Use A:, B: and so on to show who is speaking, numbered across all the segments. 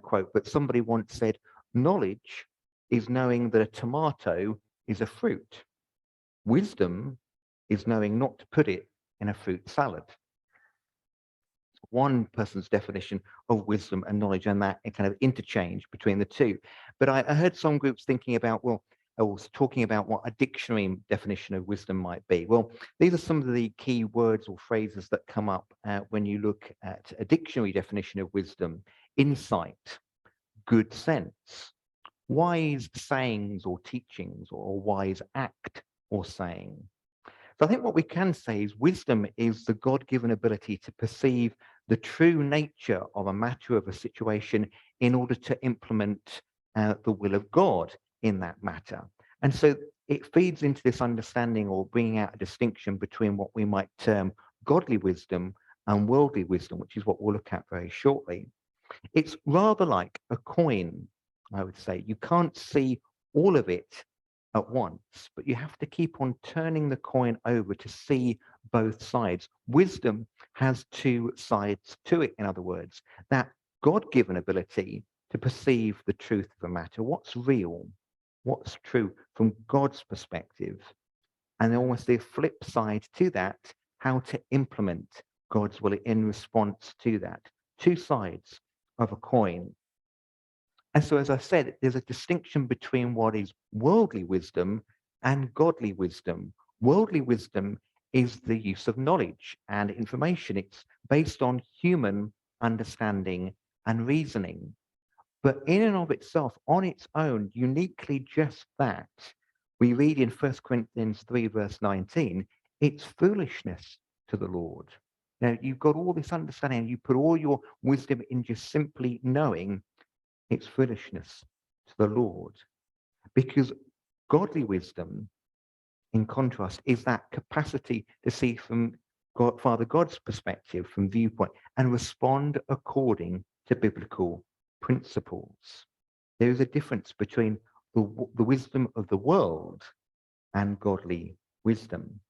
A: quote, but somebody once said, knowledge is knowing that a tomato is a fruit. Wisdom is knowing not to put it in a fruit salad. One person's definition of wisdom and knowledge, and that kind of interchange between the two. But I heard some groups thinking about, well, also talking about what a dictionary definition of wisdom might be. Well, these are some of the key words or phrases that come up when you look at a dictionary definition of wisdom: insight, good sense, wise sayings or teachings, or wise act or saying. So I think what we can say is wisdom is the God-given ability to perceive the true nature of a matter, of a situation, in order to implement the will of God in that matter. And so it feeds into this understanding, or bringing out a distinction between what we might term godly wisdom and worldly wisdom, which is what we'll look at very shortly. It's rather like a coin, I would say. You can't see all of it at once, but you have to keep on turning the coin over to see both sides. Wisdom has two sides to it, in other words, that God-given ability to perceive the truth of a matter, what's real, what's true from God's perspective, and almost the flip side to that, how to implement God's will in response to that. Two sides of a coin. And so, as I said, there's a distinction between what is worldly wisdom and godly wisdom. Worldly wisdom is the use of knowledge and information. It's based on human understanding and reasoning. But in and of itself, on its own, uniquely just that, we read in 1 Corinthians 3, verse 19, it's foolishness to the Lord. Now, you've got all this understanding, you put all your wisdom in just simply knowing, it's foolishness to the Lord. Because godly wisdom, in contrast, is that capacity to see from God, Father God's perspective, from viewpoint, and respond according to biblical principles. There is a difference between the wisdom of the world and godly wisdom.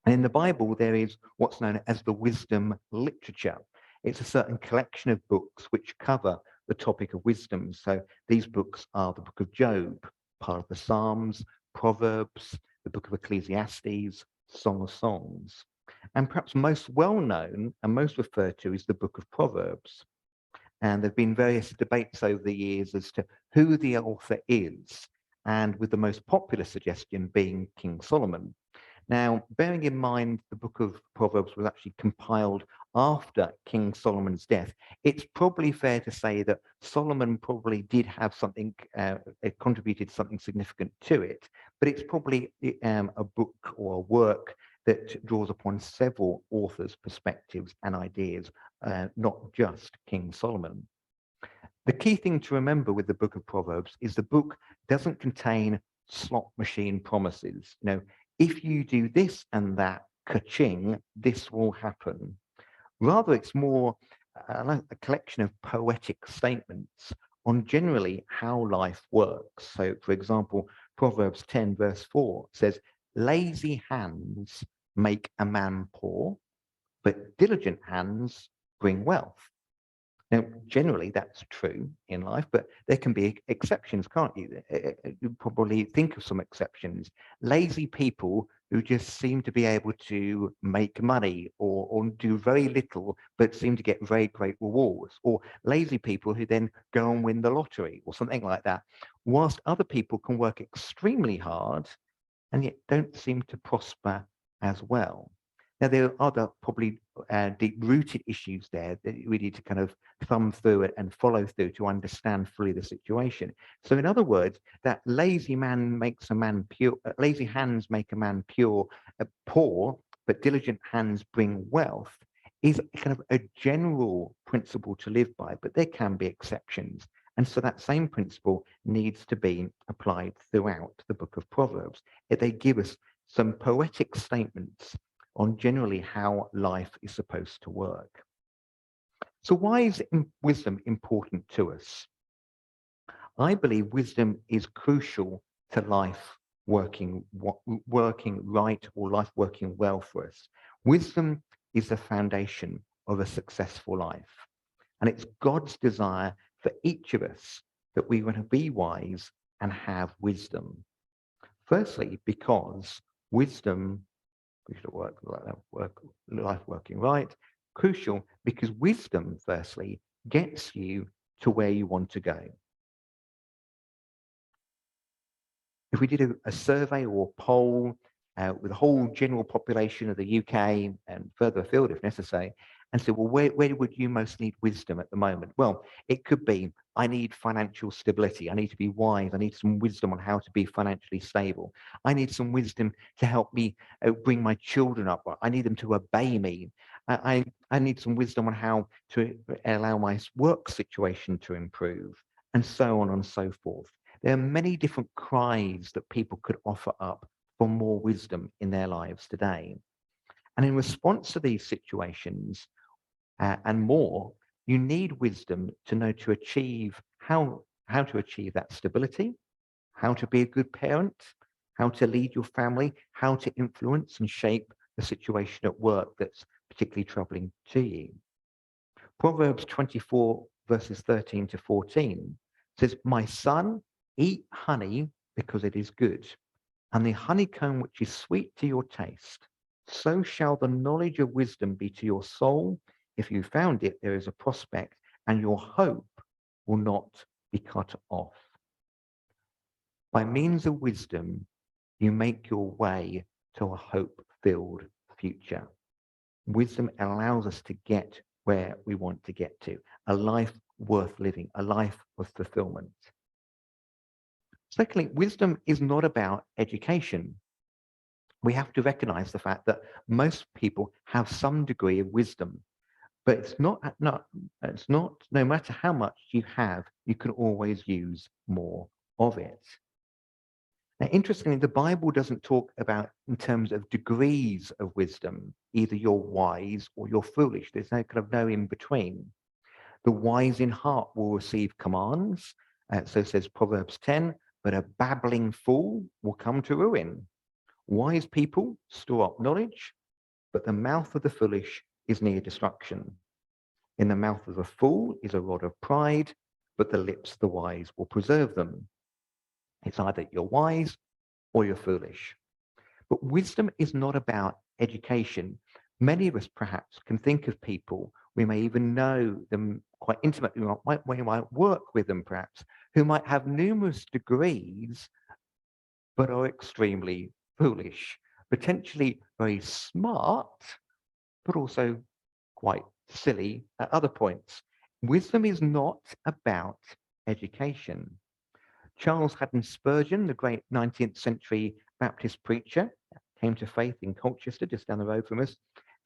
A: And in the Bible, there is what's known as the wisdom literature. It's a certain collection of books which cover the topic of wisdom. So these books are the book of Job, part of the Psalms, Proverbs, the book of Ecclesiastes, Song of Songs. And perhaps most well known and most referred to is the book of Proverbs. And there have been various debates over the years as to who the author is, and with the most popular suggestion being King Solomon. Now, bearing in mind the book of Proverbs was actually compiled after King Solomon's death, it's probably fair to say that Solomon probably did have something, it contributed something significant to it, but it's probably a book or a work that draws upon several authors' perspectives and ideas, not just King Solomon. The key thing to remember with the book of Proverbs is the book doesn't contain slot machine promises. You know, if you do this and that, ka-ching, this will happen. Rather, it's more a collection of poetic statements on generally how life works. So, for example, Proverbs 10, verse 4 says, lazy hands make a man poor, but diligent hands bring wealth. Now, generally, that's true in life, but there can be exceptions, can't you? You probably think of some exceptions. Lazy people who just seem to be able to make money or do very little, but seem to get very great rewards. Or lazy people who then go and win the lottery or something like that. Whilst other people can work extremely hard and yet don't seem to prosper as well. Now, there are other probably deep-rooted issues there that we need to kind of thumb through it and follow through to understand fully the situation. So, in other words, that lazy man makes a man pure, lazy hands make a man pure, poor, but diligent hands bring wealth, is kind of a general principle to live by, but there can be exceptions. And so that same principle needs to be applied throughout the book of Proverbs. They give us some poetic statements on generally how life is supposed to work. So why is wisdom important to us? I believe wisdom is crucial to life working right, or life working well for us. Wisdom is the foundation of a successful life. And it's God's desire for each of us that we want to be wise and have wisdom. Firstly, because wisdom, we should work life working right, crucial because wisdom, firstly, gets you to where you want to go. If we did a survey or a poll with the whole general population of the UK and further afield if necessary, and said, well, where would you most need wisdom at the moment? Well, it could be, I need financial stability. I need to be wise. I need some wisdom on how to be financially stable. I need some wisdom to help me bring my children up. I need them to obey me. I need some wisdom on how to allow my work situation to improve, and so on and so forth. There are many different cries that people could offer up for more wisdom in their lives today. And in response to these situations and more, you need wisdom to know to achieve how to achieve that stability, how to be a good parent, how to lead your family, how to influence and shape the situation at work that's particularly troubling to you. Proverbs 24, verses 13 to 14 says, my son, eat honey because it is good, and the honeycomb which is sweet to your taste. So shall the knowledge of wisdom be to your soul. If you found it, there is a prospect, and your hope will not be cut off. By means of wisdom, you make your way to a hope-filled future. Wisdom allows us to get where we want to get to, a life worth living, a life of fulfillment. Secondly, wisdom is not about education. We have to recognize the fact that most people have some degree of wisdom, but it's not no matter how much you have, you can always use more of it. Now, interestingly, the Bible doesn't talk about in terms of degrees of wisdom, either you're wise or you're foolish. There's no in between. The wise in heart will receive commands. So says Proverbs 10, but a babbling fool will come to ruin. Wise people store up knowledge, but the mouth of the foolish is near destruction. In the mouth of a fool is a rod of pride, but the lips of the wise will preserve them. It's either you're wise or you're foolish. But wisdom is not about education. Many of us perhaps can think of people, we may even know them quite intimately, we might work with them perhaps, who might have numerous degrees, but are extremely foolish, potentially very smart, but also quite silly at other points. Wisdom is not about education. Charles Haddon Spurgeon, the great 19th century Baptist preacher, came to faith in Colchester, just down the road from us,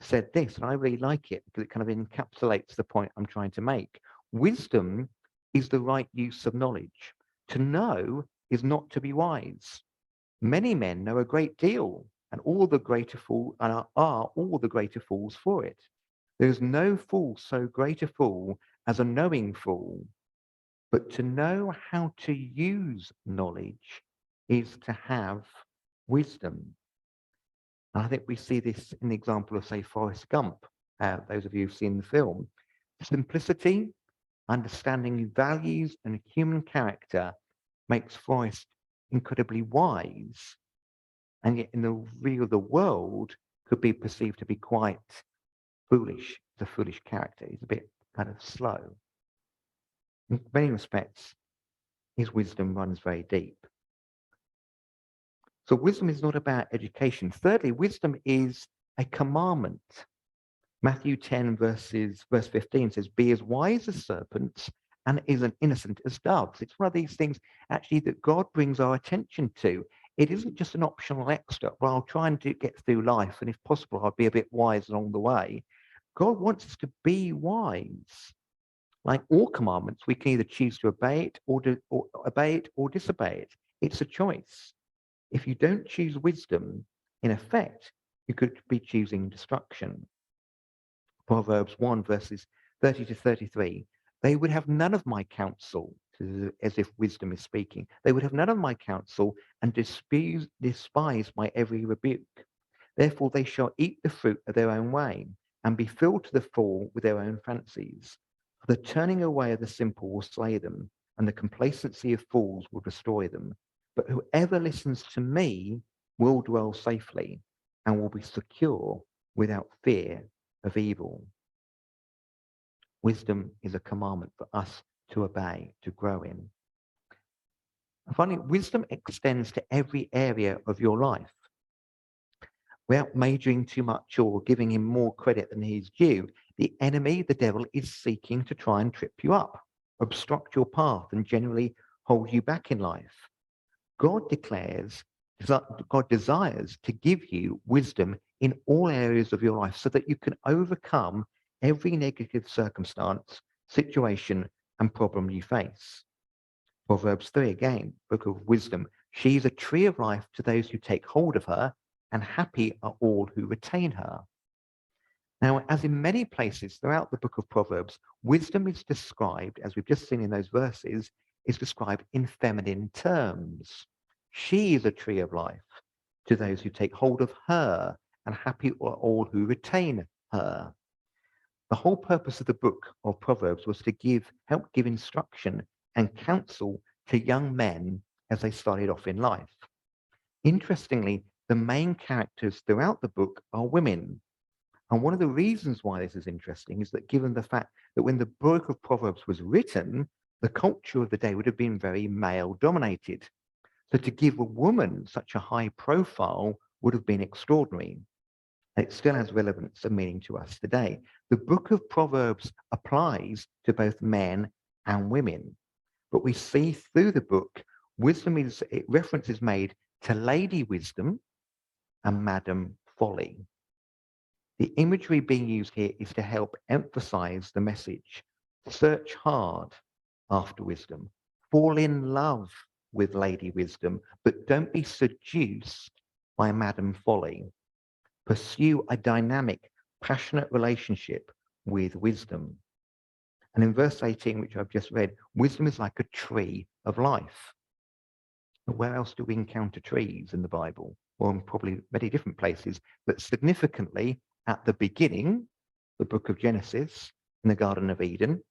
A: said this, and I really like it because it kind of encapsulates the point I'm trying to make. Wisdom is the right use of knowledge. To know is not to be wise. Many men know a great deal, and all the greater are all the greater fools for it. There is no fool so great a fool as a knowing fool. But to know how to use knowledge is to have wisdom. And I think we see this in the example of, say, Forrest Gump, those of you who've seen the film. Simplicity, understanding values and human character makes Forrest incredibly wise, and yet in the world could be perceived to be quite foolish, the foolish character. He's a bit kind of slow. In many respects, his wisdom runs very deep. So wisdom is not about education. Thirdly, wisdom is a commandment. Matthew 10 verse 15 says, be as wise as serpents and as innocent as doves. It's one of these things actually that God brings our attention to. It isn't just an optional extra. Well, I'll try and get through life, and if possible, I'll be a bit wise along the way. God wants us to be wise. Like all commandments, we can either choose to obey it or disobey it. It's a choice. If you don't choose wisdom, in effect, you could be choosing destruction. Proverbs 1 verses 30 to 33. They would have none of my counsel, as if wisdom is speaking. They would have none of my counsel and despise my every rebuke. Therefore they shall eat the fruit of their own way and be filled to the full with their own fancies. The turning away of the simple will slay them, and the complacency of fools will destroy them. But whoever listens to me will dwell safely and will be secure without fear of evil. Wisdom is a commandment for us to obey, to grow in. And finally, wisdom extends to every area of your life. Without majoring too much or giving him more credit than he's due, the enemy, the devil, is seeking to try and trip you up, obstruct your path, and generally hold you back in life. God desires to give you wisdom in all areas of your life so that you can overcome every negative circumstance, situation, and problem you face. Proverbs 3, again, book of wisdom. She is a tree of life to those who take hold of her, and happy are all who retain her. Now, as in many places throughout the book of Proverbs, wisdom is described, as we've just seen in those verses, is described in feminine terms. She is a tree of life to those who take hold of her, and happy are all who retain her. The whole purpose of the book of Proverbs was to help give instruction and counsel to young men as they started off in life. Interestingly, the main characters throughout the book are women. And one of the reasons why this is interesting is that given the fact that when the book of Proverbs was written, the culture of the day would have been very male dominated. So to give a woman such a high profile would have been extraordinary. And it still has relevance and meaning to us today. The book of Proverbs applies to both men and women. But we see through the book, reference is made to Lady Wisdom and Madam Folly. The imagery being used here is to help emphasize the message. Search hard after wisdom. Fall in love with Lady Wisdom, but don't be seduced by Madam Folly. Pursue a dynamic, passionate relationship with wisdom. And in verse 18, which I've just read, wisdom is like a tree of life. But where else do we encounter trees in the Bible? Well, in probably many different places, but significantly at the beginning, the book of Genesis, in the Garden of Eden,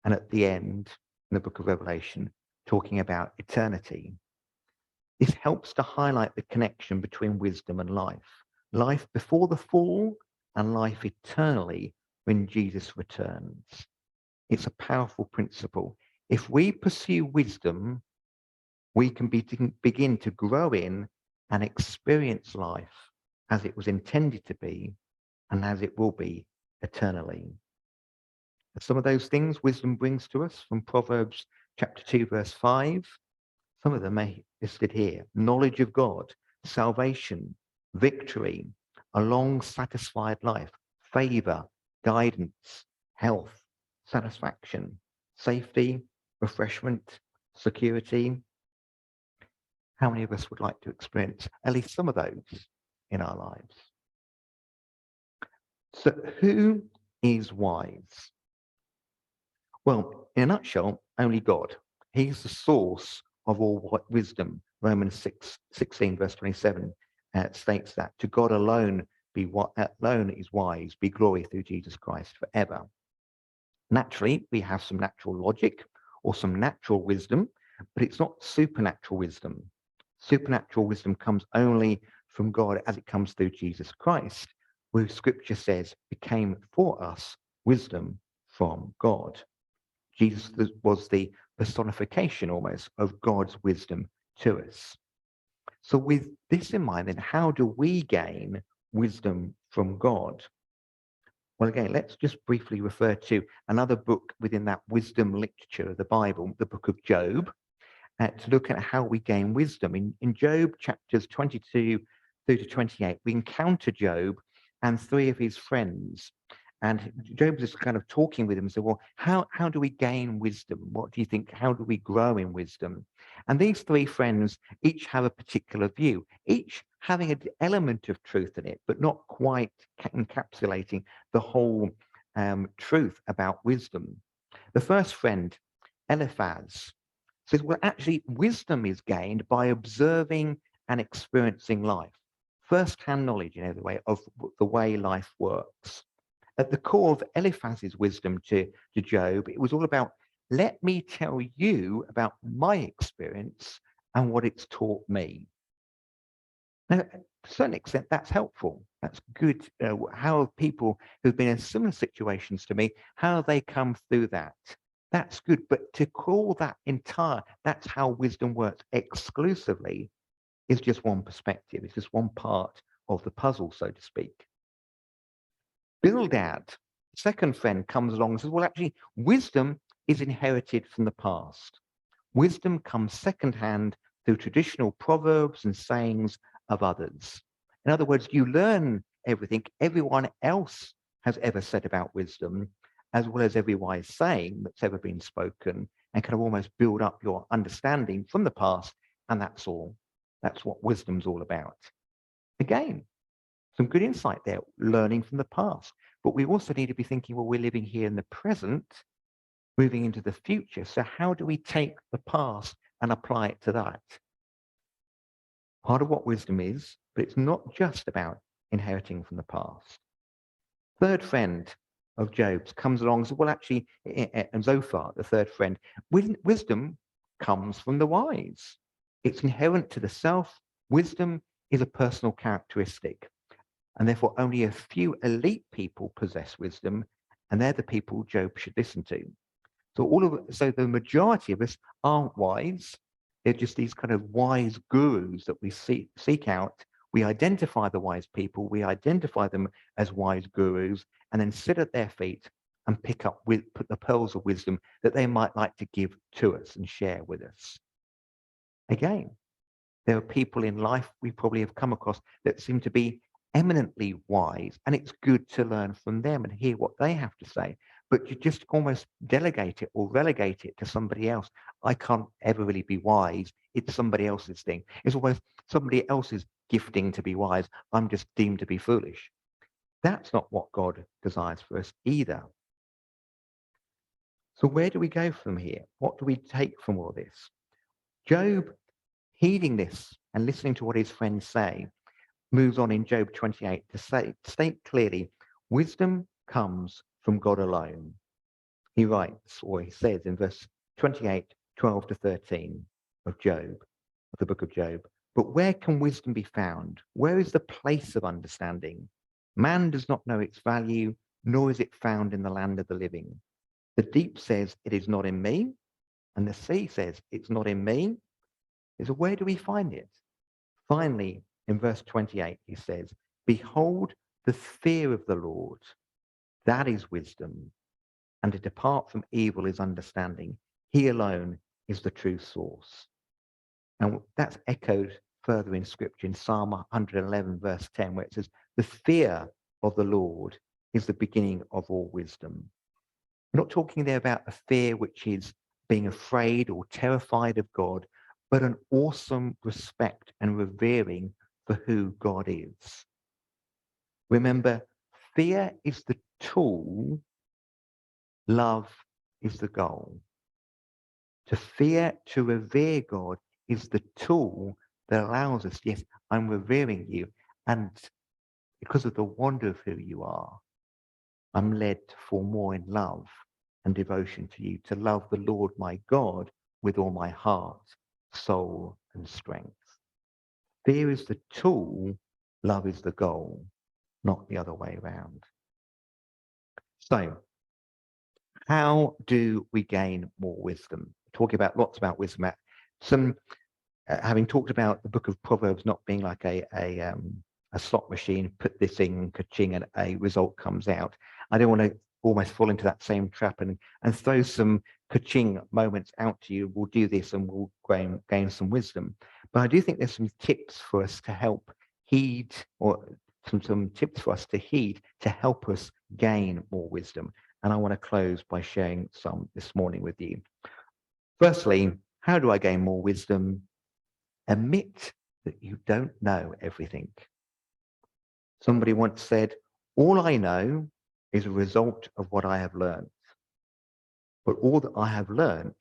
A: and at the end, in the book of Revelation, talking about eternity. This helps to highlight the connection between wisdom and life. Life before the fall and life eternally when Jesus returns. It's a powerful principle. If we pursue wisdom, we can begin to grow in and experience life as it was intended to be and as it will be eternally. Some of those things wisdom brings to us from Proverbs chapter 2, verse 5. Some of them are listed here. Knowledge of God, salvation, victory, a long satisfied life, favor, guidance, health, satisfaction, safety, refreshment, security. How many of us would like to experience at least some of those in our lives? So who is wise? Well, in a nutshell, only God. He's the source of all wisdom. Romans 6:16, verse 27 states that to God alone is wise, be glory through Jesus Christ forever. Naturally, we have some natural logic or some natural wisdom, but it's not supernatural wisdom. Supernatural wisdom comes only from God as it comes through Jesus Christ, who Scripture says became for us wisdom from God. Jesus was the personification almost of God's wisdom to us. So with this in mind, then how do we gain wisdom from God? Well, again, let's just briefly refer to another book within that wisdom literature of the Bible, the book of Job, to look at how we gain wisdom. In Job chapters 22 through to 28, we encounter Job and three of his friends. And Job is kind of talking with him and said, well, how do we gain wisdom? What do you think? How do we grow in wisdom? And these three friends each have a particular view, each having an element of truth in it, but not quite encapsulating the whole truth about wisdom. The first friend, Eliphaz, says, well, actually, wisdom is gained by observing and experiencing life. First-hand knowledge, the way of the way life works. At the core of Eliphaz's wisdom to Job, it was all about, let me tell you about my experience and what it's taught me. Now, to a certain extent, that's helpful. That's good. How have people who've been in similar situations to me, how have they come through that? That's good. But to call that that's how wisdom works exclusively, is just one perspective. It's just one part of the puzzle, so to speak. Bildad, second friend, comes along and says, well, actually, wisdom is inherited from the past. Wisdom comes secondhand through traditional proverbs and sayings of others. In other words, you learn everything everyone else has ever said about wisdom, as well as every wise saying that's ever been spoken, and kind of almost build up your understanding from the past, and that's all. That's what wisdom's all about. Again, some good insight there, learning from the past. But we also need to be thinking, well, we're living here in the present, moving into the future. So how do we take the past and apply it to that? Part of what wisdom is, but it's not just about inheriting from the past. Third friend of Job's comes along and says, well, actually, and Zophar, the third friend, wisdom comes from the wise. It's inherent to the self. Wisdom is a personal characteristic. And therefore, only a few elite people possess wisdom, and they're the people Job should listen to. So the majority of us aren't wise. They're just these kind of wise gurus that we seek out. We identify the wise people, we identify them as wise gurus, and then sit at their feet and put the pearls of wisdom that they might like to give to us and share with us. Again, there are people in life we probably have come across that seem to be eminently wise, and it's good to learn from them and hear what they have to say. But you just almost delegate it or relegate it to somebody else. I can't ever really be wise. It's somebody else's thing. It's almost somebody else's gifting to be wise. I'm just deemed to be foolish. That's not what God desires for us either. So where do we go from here? What do we take from all this? Job, heeding this and listening to what his friends say, moves on in Job 28 to state clearly, wisdom comes from God alone. He writes, or he says in verse 28, 12 to 13 of Job, of the book of Job, but where can wisdom be found? Where is the place of understanding? Man does not know its value, nor is it found in the land of the living. The deep says, it is not in me, and the sea says, it's not in me. So where do we find it? Finally, in verse 28, he says, behold, the fear of the Lord, that is wisdom, and to depart from evil is understanding. He alone is the true source. And that's echoed further in scripture in Psalm 111, verse 10, where it says, the fear of the Lord is the beginning of all wisdom. We're not talking there about a fear which is being afraid or terrified of God, but an awesome respect and revering for who God is. Remember, fear is the tool, love is the goal. To fear, to revere God is the tool that allows us, yes, I'm revering you, and because of the wonder of who you are, I'm led to fall more in love and devotion to you, to love the Lord my God with all my heart, soul, and strength. Fear is the tool, love is the goal, not the other way around. So, how do we gain more wisdom? Talking about lots about wisdom. Having talked about the book of Proverbs not being like a slot machine, put this in, ka-ching, and a result comes out. I don't want to almost fall into that same trap and throw some ka-ching moments out to you. We'll do this and we'll gain some wisdom. But I do think there's some tips for us to help heed, or some tips for us to heed to help us gain more wisdom. And I want to close by sharing some this morning with you. Firstly, how do I gain more wisdom? Admit that you don't know everything. Somebody once said, all I know is a result of what I have learned. But all that I have learned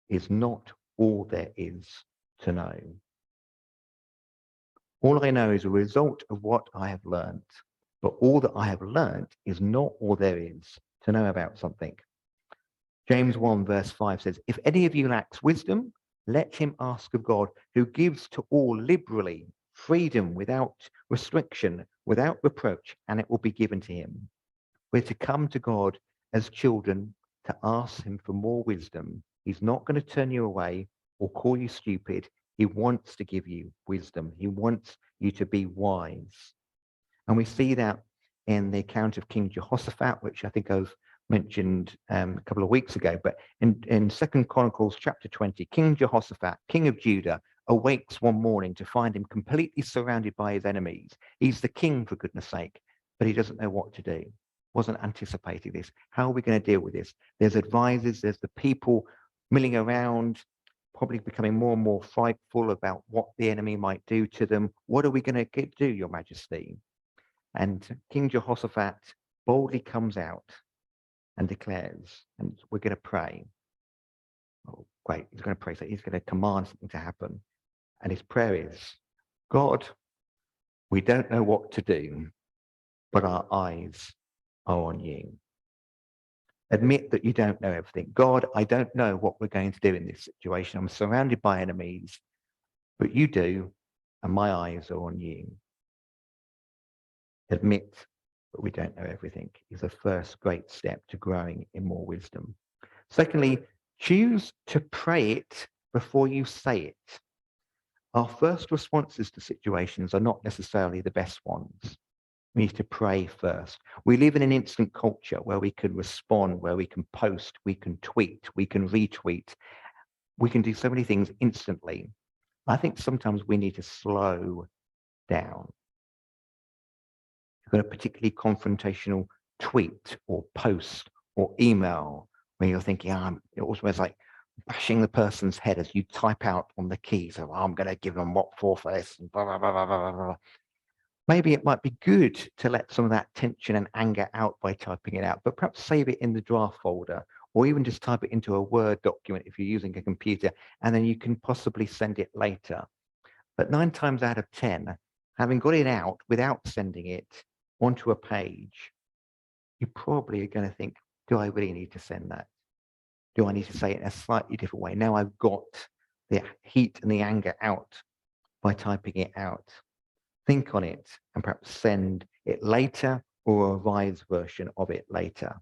A: is not all there is to know. All I know is a result of what I have learned. but all that I have learnt is not all there is to know about something. James 1 verse 5 says, if any of you lacks wisdom, let him ask of God, who gives to all liberally, freedom without restriction, without reproach, and it will be given to him. We're to come to God as children to ask him for more wisdom. He's not going to turn you away or call you stupid. He wants to give you wisdom. He wants you to be wise. And we see that in the account of King Jehoshaphat, which I think I've mentioned a couple of weeks ago. But in 2 Chronicles chapter 20, King Jehoshaphat, king of Judah, awakes one morning to find him completely surrounded by his enemies. He's the king, for goodness sake, but he doesn't know what to do. Wasn't anticipating this. How are we going to deal with this? There's advisors, there's the people milling around, probably becoming more and more frightful about what the enemy might do to them. What are we going to do, Your Majesty? And King Jehoshaphat boldly comes out and declares, and we're going to pray. Oh, great. He's going to pray. So he's going to command something to happen. And his prayer is, God, we don't know what to do, but our eyes are on you. Admit that you don't know everything. God, I don't know what we're going to do in this situation. I'm surrounded by enemies, but you do, and my eyes are on you. Admit that we don't know everything is the first great step to growing in more wisdom. Secondly, choose to pray it before you say it. Our first responses to situations are not necessarily the best ones. We need to pray first. We live in an instant culture where we can respond, where we can post, we can tweet, we can retweet. We can do so many things instantly. I think sometimes we need to slow down. You've got a particularly confrontational tweet or post or email where you're thinking, it always like bashing the person's head as you type out on the keys. Oh, I'm going to give them what for this, and blah, blah, blah, blah, blah, blah. Maybe it might be good to let some of that tension and anger out by typing it out, but perhaps save it in the draft folder, or even just type it into a Word document if you're using a computer, and then you can possibly send it later. But 9 times out of 10, having got it out without sending it onto a page, you probably are going to think, do I really need to send that? Do I need to say it in a slightly different way? Now I've got the heat and the anger out by typing it out. Think on it and perhaps send it later or a revised version of it later.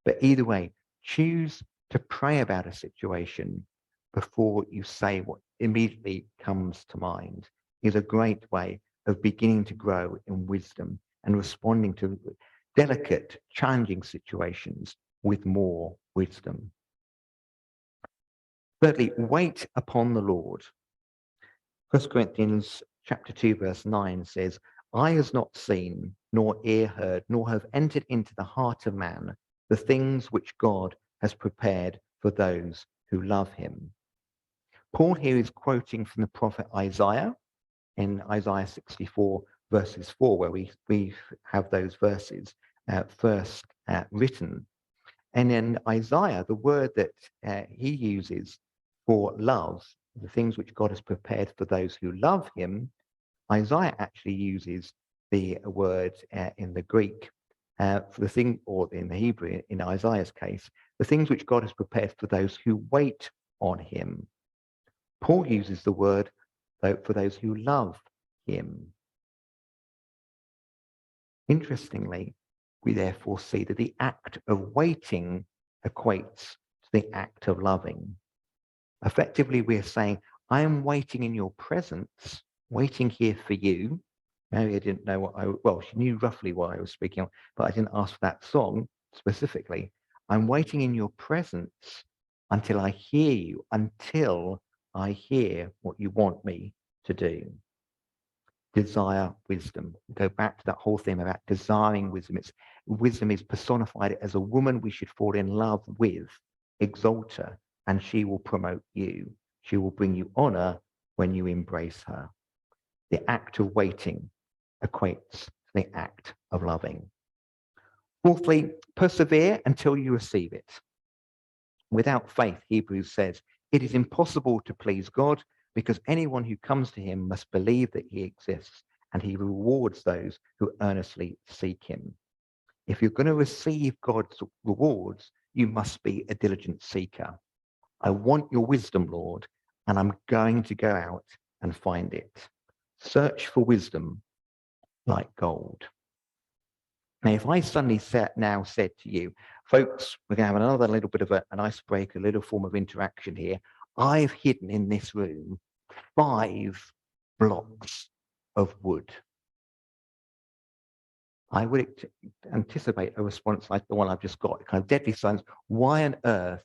A: But either way, choose to pray about a situation before you say what immediately comes to mind is a great way of beginning to grow in wisdom and responding to delicate, challenging situations with more wisdom. Thirdly, wait upon the Lord. 1 Corinthians chapter 2, verse 9 says, eye has not seen, nor ear heard, nor have entered into the heart of man the things which God has prepared for those who love him. Paul here is quoting from the prophet Isaiah in Isaiah 64, verses 4, where we have those verses first written. And in Isaiah, the word that he uses for love, the things which God has prepared for those who love him, Isaiah actually uses the word in the Greek for the thing, or in the Hebrew, in Isaiah's case, the things which God has prepared for those who wait on him. Paul uses the word for those who love him. Interestingly, we therefore see that the act of waiting equates to the act of loving. Effectively, we're saying, I am waiting in your presence, waiting here for you. Mary didn't know she knew roughly what I was speaking of, but I didn't ask for that song specifically. I'm waiting in your presence until I hear you, until I hear what you want me to do. Desire wisdom. Go back to that whole theme about desiring wisdom. Wisdom is personified as a woman we should fall in love with, exalt her, and she will promote you. She will bring you honor when you embrace her. The act of waiting equates to the act of loving. Fourthly, persevere until you receive it. Without faith, Hebrews says, it is impossible to please God because anyone who comes to him must believe that he exists and he rewards those who earnestly seek him. If you're going to receive God's rewards, you must be a diligent seeker. I want your wisdom, Lord, and I'm going to go out and find it. Search for wisdom like gold. Now, if I suddenly said to you, folks, we're going to have another little bit of an icebreaker, a little form of interaction here. I've hidden in this room 5 blocks of wood. I would anticipate a response like the one I've just got, kind of deadly silence. Why on earth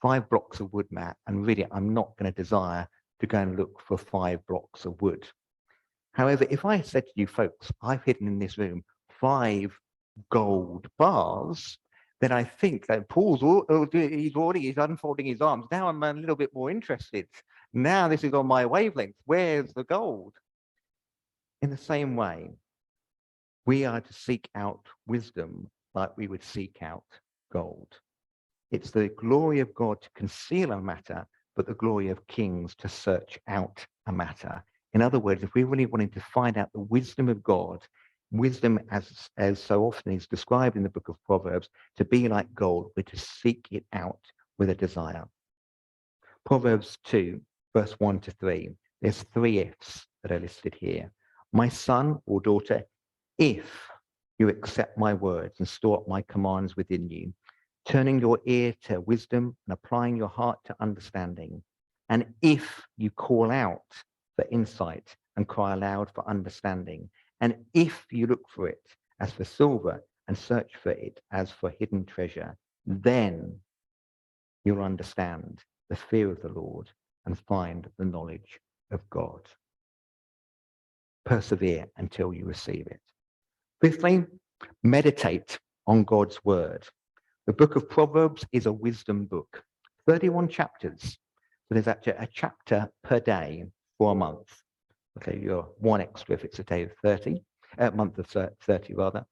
A: 5 blocks of wood, Matt? And really, I'm not going to desire to go and look for 5 blocks of wood. However, if I said to you, folks, I've hidden in this room 5 gold bars, then I think that he's unfolding his arms. Now I'm a little bit more interested. Now this is on my wavelength. Where's the gold? In the same way, we are to seek out wisdom like we would seek out gold. It's the glory of God to conceal a matter, but the glory of kings to search out a matter. In other words, if we're really wanting to find out the wisdom of God, wisdom as so often is described in the book of Proverbs, to be like gold, we're to seek it out with a desire. Proverbs 2, verse 1 to 3, there's 3 ifs that are listed here. My son or daughter, if you accept my words and store up my commands within you, turning your ear to wisdom and applying your heart to understanding, and if you call out for insight and cry aloud for understanding, and if you look for it as for silver and search for it as for hidden treasure, then you'll understand the fear of the Lord and find the knowledge of God. Persevere until you receive it. 5thly, meditate on God's word. The book of Proverbs is a wisdom book, 31 chapters. So there's actually a chapter per day for a month. Okay, you're 1 extra if it's a day of 30, a month of 30 rather.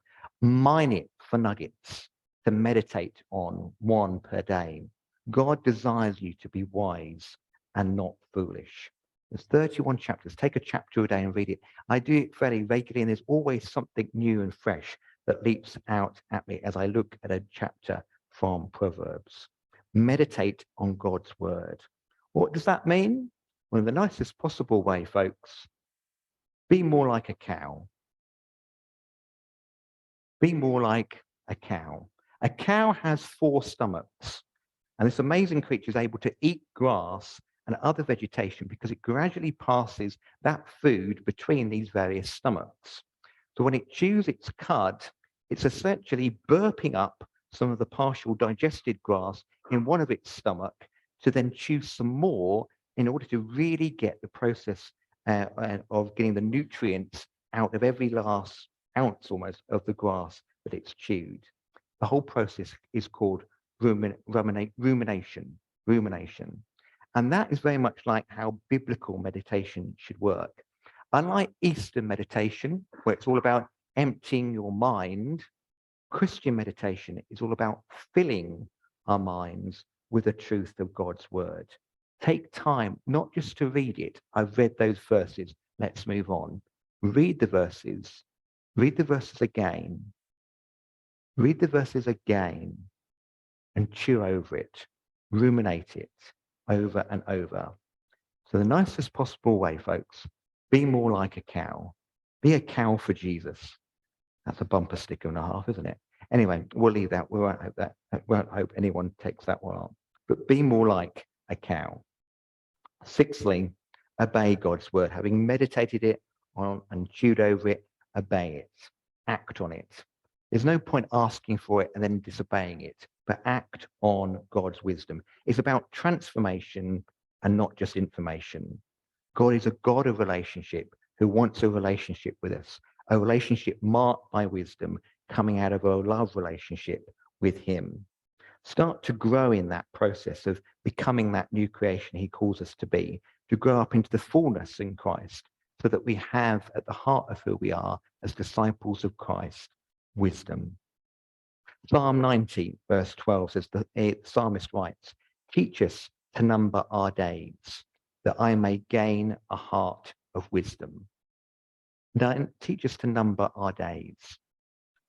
A: Mine it for nuggets to meditate on 1 per day. God desires you to be wise and not foolish. There's 31 chapters. Take a chapter a day and read it. I do it fairly regularly, and there's always something new and fresh that leaps out at me as I look at a chapter from Proverbs. Meditate on God's word. What does that mean? Well, in the nicest possible way, folks, be more like a cow. Be more like a cow. A cow has 4 stomachs, and this amazing creature is able to eat grass and other vegetation because it gradually passes that food between these various stomachs. So when it chews its cud, it's essentially burping up some of the partial digested grass in one of its stomach to then chew some more in order to really get the process of getting the nutrients out of every last ounce almost of the grass that it's chewed. The whole process is called rumination. And that is very much like how biblical meditation should work. Unlike Eastern meditation, where it's all about emptying your mind, Christian meditation is all about filling our minds with the truth of God's word. Take time, not just to read it. I've read those verses. Let's move on. Read the verses. Read the verses again. Read the verses again and chew over it. Ruminate it over and over. So the nicest possible way, folks, be more like a cow. Be a cow for Jesus. That's a bumper sticker and a half, isn't it? Anyway, we'll leave that. We won't hope anyone takes that one on. But be more like a cow. 6thly, obey God's word. Having meditated it on and chewed over it, obey it. Act on it. There's no point asking for it and then disobeying it, but act on God's wisdom. It's about transformation and not just information. God is a God of relationship who wants a relationship with us, a relationship marked by wisdom coming out of a love relationship with him. Start to grow in that process of becoming that new creation he calls us to be, to grow up into the fullness in Christ, so that we have at the heart of who we are as disciples of Christ, wisdom. Psalm 90, verse 12 says, the psalmist writes, teach us to number our days, that I may gain a heart of wisdom. Teach us to number our days.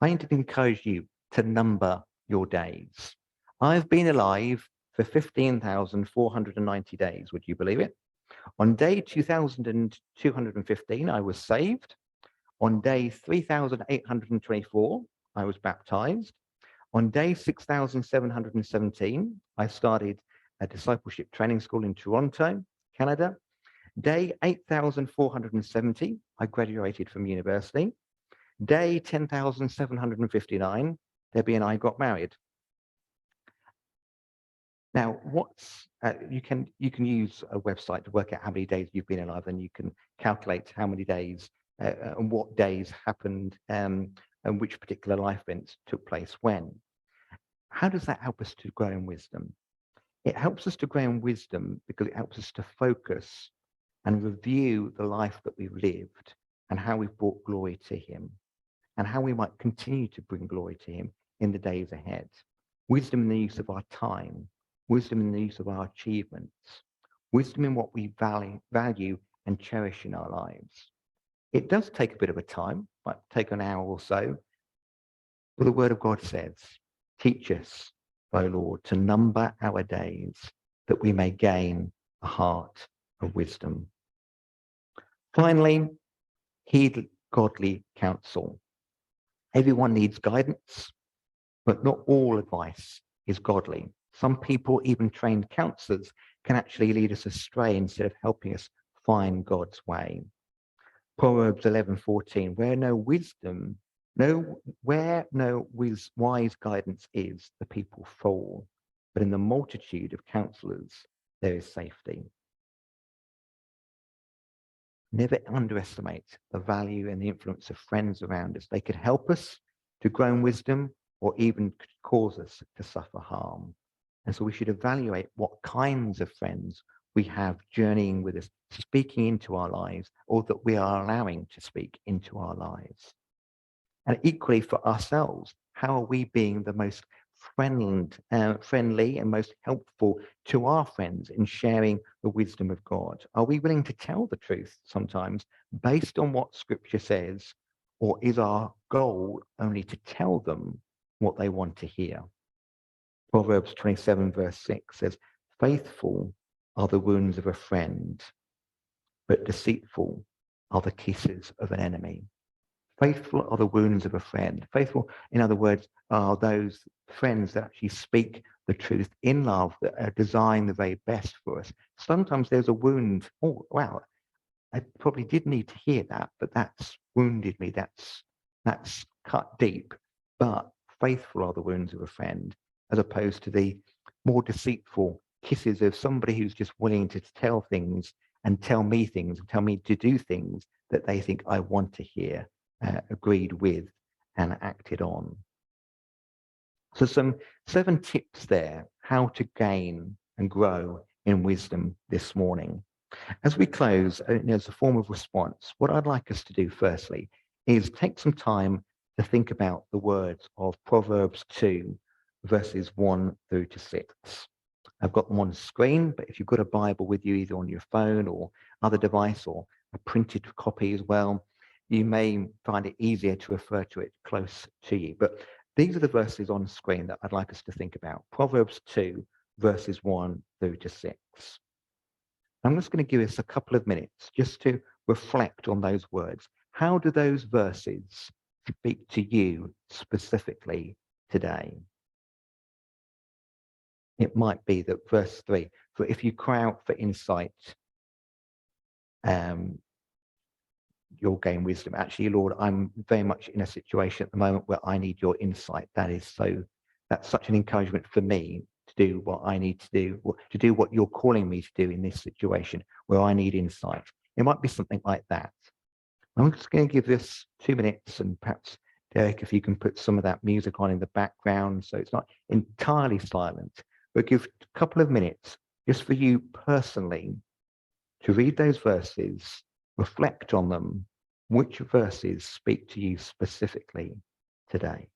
A: I need to encourage you to number your days. I've been alive for 15,490 days. Would you believe it? On day 2,215, I was saved. On day 3,824, I was baptized. On day 6,717, I started a discipleship training school in Toronto, Canada. Day 8,470, I graduated from university. Day 10,759, Debbie and I got married. Now, you can use a website to work out how many days you've been alive, and you can calculate how many days and what days happened and which particular life events took place when. How does that help us to grow in wisdom? It helps us to grow in wisdom because it helps us to focus and review the life that we've lived and how we've brought glory to him and how we might continue to bring glory to him in the days ahead. Wisdom in the use of our time, wisdom in the use of our achievements, wisdom in what we value and cherish in our lives. It does take a bit of a time, might take an hour or so, but the word of God says, teach us, O Lord, to number our days that we may gain a heart of wisdom. Finally, heed godly counsel. Everyone needs guidance, but not all advice is godly. Some people, even trained counselors, can actually lead us astray instead of helping us find God's way. Proverbs 11:14, where no wise guidance is, the people fall, but in the multitude of counselors, there is safety. Never underestimate the value and the influence of friends around us. They could help us to grow in wisdom or even cause us to suffer harm. And so we should evaluate what kinds of friends we have journeying with us, speaking into our lives, or that we are allowing to speak into our lives. And equally for ourselves, how are we being the most friendly and most helpful to our friends in sharing the wisdom of God? Are we willing to tell the truth sometimes based on what Scripture says, or is our goal only to tell them what they want to hear? Proverbs 27:6 says, faithful are the wounds of a friend, but deceitful are the kisses of an enemy. Faithful are the wounds of a friend. Faithful, in other words, are those friends that actually speak the truth in love, that are designed the very best for us. Sometimes there's a wound. Oh, wow, I probably did need to hear that, but that's wounded me. That's cut deep. But faithful are the wounds of a friend, as opposed to the more deceitful kisses of somebody who's just willing to tell things and tell me things and tell me to do things that they think I want to hear. Agreed with and acted on. So some 7 tips there, how to gain and grow in wisdom this morning. As we close, as a form of response, what I'd like us to do firstly is take some time to think about the words of Proverbs 2, verses 1 through to 6. I've got them on the screen, but if you've got a Bible with you, either on your phone or other device or a printed copy as well, you may find it easier to refer to it close to you. But these are the verses on the screen that I'd like us to think about. Proverbs 2, verses 1 through to 6. I'm just going to give us a couple of minutes just to reflect on those words. How do those verses speak to you specifically today? It might be that verse 3, for if you cry out for insight, you'll gain wisdom. Actually, Lord, I'm very much in a situation at the moment where I need your insight. That's such an encouragement for me to do what I need to do what you're calling me to do in this situation where I need insight. It might be something like that. I'm just going to give this 2 minutes, and perhaps, Derek, if you can put some of that music on in the background so it's not entirely silent, but give a couple of minutes just for you personally to read those verses, reflect on them. Which verses speak to you specifically today?